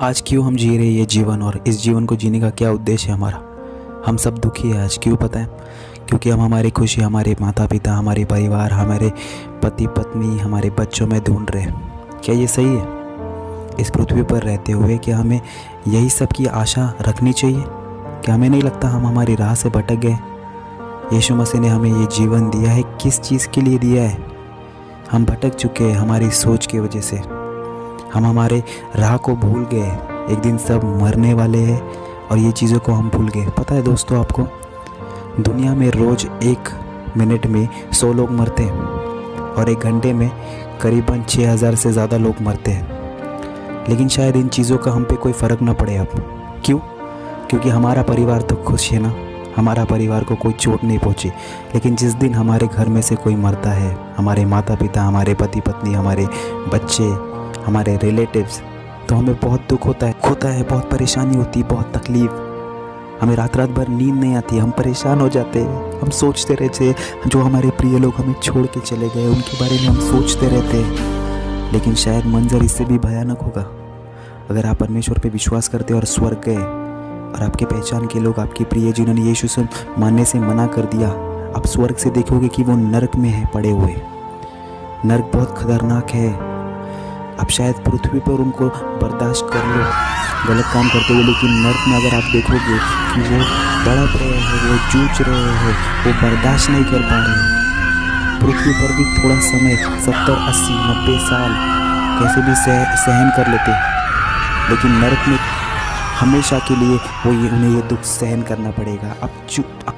आज क्यों हम जी रहे हैं ये जीवन, और इस जीवन को जीने का क्या उद्देश्य है हमारा। हम सब दुखी हैं आज, क्यों पता है? क्योंकि हम हमारी खुशी हमारे माता पिता, हमारे परिवार, हमारे पति पत्नी, हमारे बच्चों में ढूंढ रहे हैं। क्या ये सही है? इस पृथ्वी पर रहते हुए क्या हमें यही सब की आशा रखनी चाहिए? क्या हमें नहीं लगता हम हमारी राह से भटक गए? यीशु मसीह ने हमें ये जीवन दिया है, किस चीज़ के लिए दिया है? हम भटक चुके हैं हमारी सोच की वजह से। हम हमारे राह को भूल गए। एक दिन सब मरने वाले हैं और ये चीज़ों को हम भूल गए। पता है दोस्तों आपको, दुनिया में रोज़ 1 मिनट में 100 लोग मरते हैं और 1 घंटे में करीबन 6000 से ज़्यादा लोग मरते हैं। लेकिन शायद इन चीज़ों का हम पे कोई फ़र्क ना पड़े अब। क्यों? क्योंकि हमारा परिवार तो खुश है ना, हमारा परिवार को कोई चोट नहीं पहुंची। लेकिन जिस दिन हमारे घर में से कोई मरता है, हमारे माता पिता, हमारे पति पत्नी, हमारे बच्चे, हमारे रिलेटिव्स, तो हमें बहुत दुख होता है, बहुत परेशानी होती है, बहुत तकलीफ़। हमें रात रात भर नींद नहीं आती, हम परेशान हो जाते हैं। हम सोचते रहते हैं जो हमारे प्रिय लोग हमें छोड़ के चले गए उनके बारे में हम सोचते रहते हैं। लेकिन शायद मंजर इससे भी भयानक होगा। अगर आप परमेश्वर पे विश्वास करते और स्वर्ग गए और आपके पहचान के लोग, आपके प्रिय जिन्होंने यीशु से मानने से मना कर दिया, आप स्वर्ग से देखोगे कि वो नरक में है पड़े हुए। नरक बहुत खतरनाक है। आप शायद पृथ्वी पर उनको बर्दाश्त कर लो गलत काम करते हुए, लेकिन नरक में अगर आप देखोगे कि वो तड़प रहे हैं, वो जूझ रहे हैं, वो बर्दाश्त नहीं कर पा रहे हैं। पृथ्वी पर भी थोड़ा समय 70, 80, 90 साल कैसे भी सहन कर लेते, लेकिन नरक में हमेशा के लिए उन्हें ये दुख सहन करना पड़ेगा।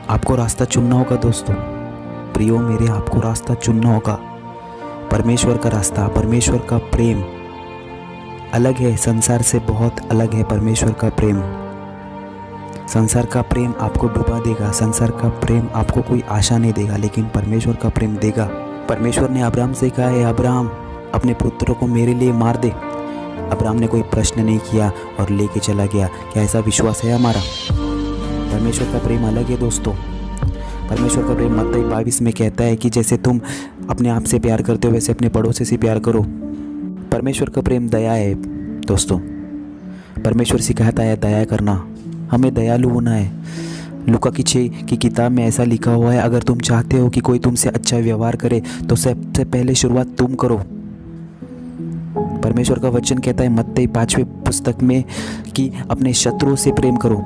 आपको रास्ता चुनना होगा दोस्तों, प्रियो मेरे, आपको रास्ता चुनना होगा। परमेश्वर का रास्ता, परमेश्वर का प्रेम अलग है, संसार से बहुत अलग है। परमेश्वर का प्रेम, संसार का प्रेम आपको डुबा देगा, संसार का प्रेम आपको कोई आशा नहीं देगा, लेकिन परमेश्वर का प्रेम देगा। परमेश्वर ने अब्राहम से कहा है, अब्राहम अपने पुत्र को मेरे लिए मार दे। अब्राहम ने कोई प्रश्न नहीं किया और लेके चला गया। क्या ऐसा विश्वास है हमारा? परमेश्वर का प्रेम अलग है दोस्तों। परमेश्वर का प्रेम मत्ती 22 में कहता है कि जैसे तुम अपने आप से प्यार करते हो वैसे अपने पड़ोसी से प्यार करो। परमेश्वर का प्रेम दया है दोस्तों। परमेश्वर सिखाता है दया करना, हमें दयालु होना है। लूका की 6 की किताब में ऐसा लिखा हुआ है, अगर तुम चाहते हो कि कोई तुमसे अच्छा व्यवहार करे तो सबसे पहले शुरुआत तुम करो। परमेश्वर का वचन कहता है मत्ती 5वें पुस्तक में कि अपने शत्रुओं से प्रेम करो,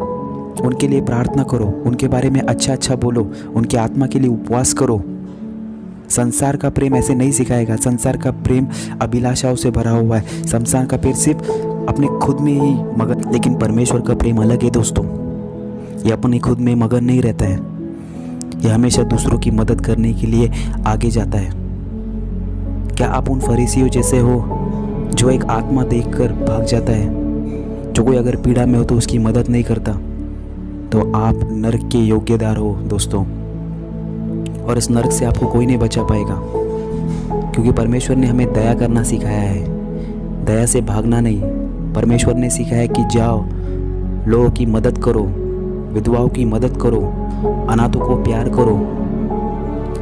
उनके लिए प्रार्थना करो, उनके बारे में अच्छा अच्छा बोलो, उनकी आत्मा के लिए उपवास करो। संसार का प्रेम ऐसे नहीं सिखाएगा। संसार का प्रेम अभिलाषाओं से भरा हुआ है। संसार का प्रेम सिर्फ अपने खुद में ही मगन, लेकिन परमेश्वर का प्रेम अलग है दोस्तों। ये अपने खुद में मगन नहीं रहता है, ये हमेशा दूसरों की मदद करने के लिए आगे जाता है। क्या आप उन फरीसियों जैसे हो जो एक आत्मा देखकर भाग जाता है? जो कोई अगर पीड़ा में हो तो उसकी मदद नहीं करता, तो आप नरक के योग्यदार हो दोस्तों। और इस नरक से आपको कोई नहीं बचा पाएगा, क्योंकि परमेश्वर ने हमें दया करना सिखाया है, दया से भागना नहीं। परमेश्वर ने सिखाया कि जाओ, लोगों की मदद करो, विधवाओं की मदद करो, अनाथों को प्यार करो,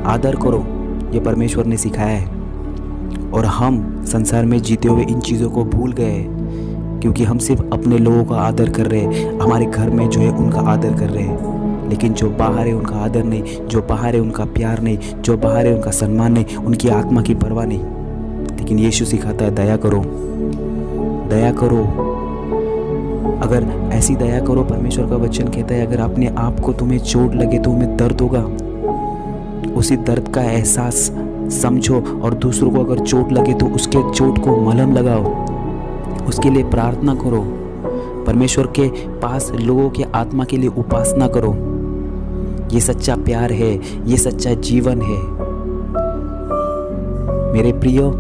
आदर करो। ये परमेश्वर ने सिखाया है। और हम संसार में जीते हुए इन चीज़ों को भूल गए, क्योंकि हम सिर्फ अपने लोगों का आदर कर रहे हैं, हमारे घर में जो है उनका आदर कर रहे हैं, लेकिन जो बाहर है उनका आदर नहीं, जो बाहर है उनका प्यार नहीं, जो बाहर है उनका सम्मान नहीं, उनकी आत्मा की परवाह नहीं। लेकिन यीशु सिखाता है दया करो, दया करो। अगर ऐसी दया करो, परमेश्वर का वचन कहता है अगर अपने आप को तुम्हें चोट लगे तो तुम्हें दर्द होगा, उसी दर्द का एहसास समझो। और दूसरों को अगर चोट लगे तो उसके चोट को मलहम लगाओ, उसके लिए प्रार्थना करो। परमेश्वर के पास लोगों के आत्मा के लिए उपासना करो। ये सच्चा प्यार है, ये सच्चा जीवन है। मेरे प्रियो,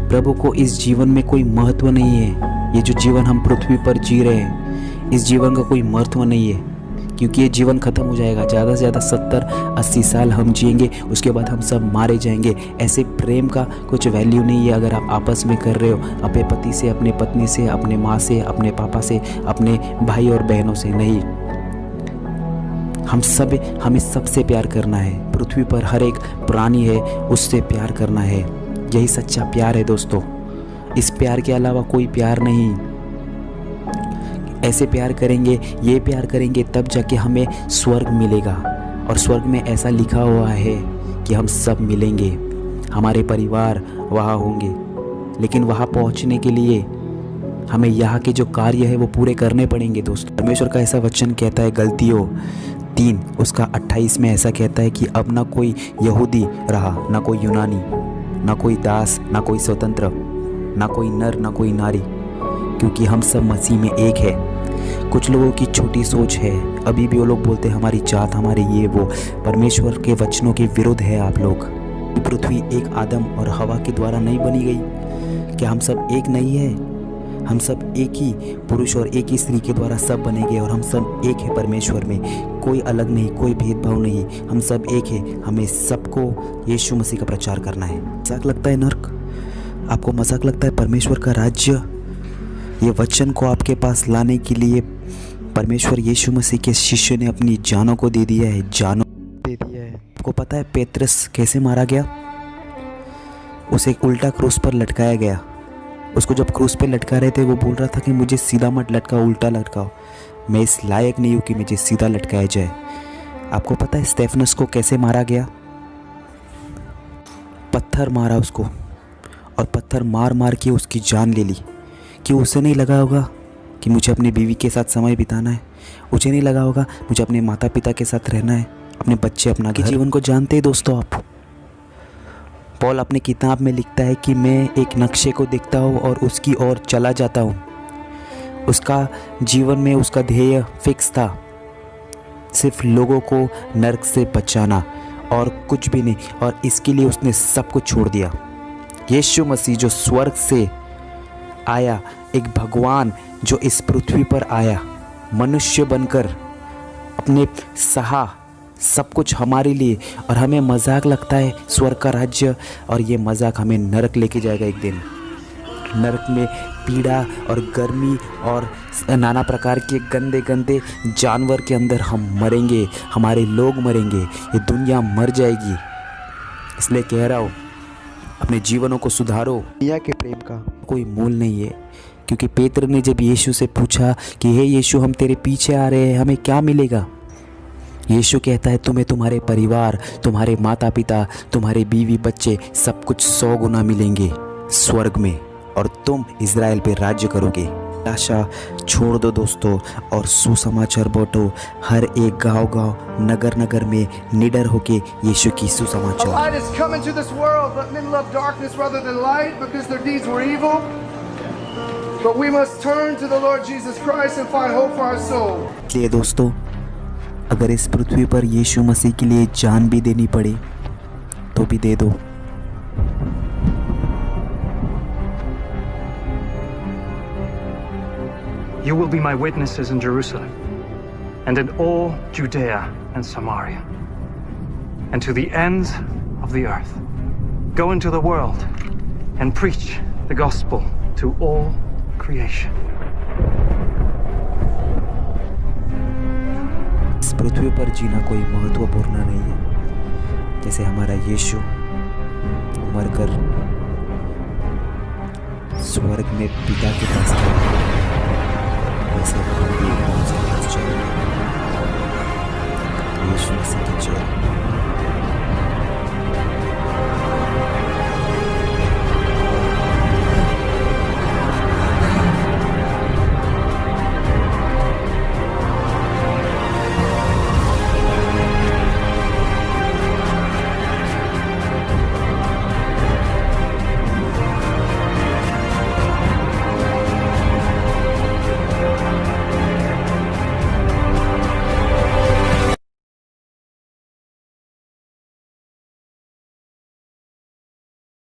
प्रभु को इस जीवन में कोई महत्व नहीं है। ये जो जीवन हम पृथ्वी पर जी रहे हैं, इस जीवन का कोई महत्व नहीं है, क्योंकि ये जीवन खत्म हो जाएगा। ज़्यादा से ज़्यादा 70-80 साल हम जिएंगे, उसके बाद हम सब मारे जाएंगे। ऐसे प्रेम का कुछ वैल्यू नहीं है अगर आप आपस में कर रहे हो, अपने पति से, अपने पत्नी से, अपने माँ से, अपने पापा से, अपने भाई और बहनों से नहीं। हमें सबसे प्यार करना है। पृथ्वी पर हर एक प्राणी है, उससे प्यार करना है। यही सच्चा प्यार है दोस्तों। इस प्यार के अलावा कोई प्यार नहीं। ऐसे प्यार करेंगे, ये प्यार करेंगे, तब जाके हमें स्वर्ग मिलेगा। और स्वर्ग में ऐसा लिखा हुआ है कि हम सब मिलेंगे, हमारे परिवार वहाँ होंगे। लेकिन वहाँ पहुँचने के लिए हमें यहाँ के जो कार्य है वो पूरे करने पड़ेंगे दोस्तों। परमेश्वर का ऐसा वचन कहता है गलतियों 3 उसका 28 में ऐसा कहता है कि अब ना कोई यहूदी रहा, ना कोई यूनानी, ना कोई दास, ना कोई स्वतंत्र, ना कोई नर, ना कोई नारी, क्योंकि हम सब मसीह में एक है। कुछ लोगों की छोटी सोच है, अभी भी वो लोग बोलते हैं हमारी जात, हमारे ये वो। परमेश्वर के वचनों के विरुद्ध है आप लोग। पृथ्वी एक आदम और हवा के द्वारा नहीं बनी गई। क्या हम सब एक नहीं है? हम सब एक ही पुरुष और एक ही स्त्री के द्वारा सब बनेंगे और हम सब एक है परमेश्वर में। कोई अलग नहीं, कोई भेदभाव नहीं, हम सब एक है। हमें सबको यीशु मसीह का प्रचार करना है। मजाक लगता है नर्क? आपको मजाक लगता है परमेश्वर का राज्य? ये वचन को आपके पास लाने के लिए परमेश्वर यीशु मसीह के शिष्य ने अपनी जानों को दे दिया है, जानों दे दिया है। आपको पता है पेत्रस कैसे मारा गया? उसे उल्टा क्रूस पर लटकाया गया। उसको जब क्रूस पे लटका रहे थे वो बोल रहा था कि मुझे सीधा मत लटकाओ, उल्टा लटकाओ, मैं इस लायक नहीं हूँ कि मुझे सीधा लटकाया जाए। आपको पता है स्टेफनस को कैसे मारा गया? पत्थर मारा उसको, और पत्थर मार मार के उसकी जान ले ली। क्यों? उसे नहीं लगा होगा कि मुझे अपनी बीवी के साथ समय बिताना है, उसे नहीं लगा होगा मुझे अपने माता पिता के साथ रहना है, अपने बच्चे, अपना घर। जीवन को जानते हैं दोस्तों आप। पॉल अपनी किताब में लिखता है कि मैं एक नक्शे को देखता हूँ और उसकी ओर चला जाता हूँ। उसका जीवन में उसका ध्येय फिक्स था, सिर्फ लोगों को नरक से बचाना और कुछ भी नहीं। और इसके लिए उसने सब कुछ छोड़ दिया। यीशु मसीह जो स्वर्ग से आया, एक भगवान जो इस पृथ्वी पर आया, मनुष्य बनकर अपने सहा सब कुछ हमारे लिए। और हमें मजाक लगता है स्वर्ग का राज्य, और ये मजाक हमें नरक लेके जाएगा एक दिन। नरक में पीड़ा और गर्मी और नाना प्रकार के गंदे गंदे जानवर के अंदर हम मरेंगे, हमारे लोग मरेंगे, ये दुनिया मर जाएगी। इसलिए कह रहा हूँ अपने जीवनों को सुधारो। दुनिया के प्रेम का कोई मूल नहीं है। क्योंकि पेत्र ने जब यीशु से पूछा कि हे यीशु, हम तेरे पीछे आ रहे हैं, हमें क्या मिलेगा? यीशु कहता है तुम्हें तुम्हारे परिवार, तुम्हारे माता पिता, तुम्हारे बीवी बच्चे सब कुछ 100 गुना मिलेंगे स्वर्ग में, और तुम इज़राइल पे राज्य करोगे। आशा छोड़ दो दोस्तों और सुसमाचार बांटो। हर एक गांव-गांव, नगर-नगर में निडर होके यीशु की सुसमाचार। इसलिए दोस्तों, अगर इस पृथ्वी पर यीशु मसीह के लिए जान भी देनी पड़े तो भी दे दो। You will be my witnesses in Jerusalem and in all Judea and Samaria and to the ends of the earth. Go into the world and preach the gospel to all creation. इस पृथ्वी पर जीना कोई महत्वपूर्ण नहीं है। जैसे हमारा यीशु मरकर स्वर्ग में पिता के पास गया।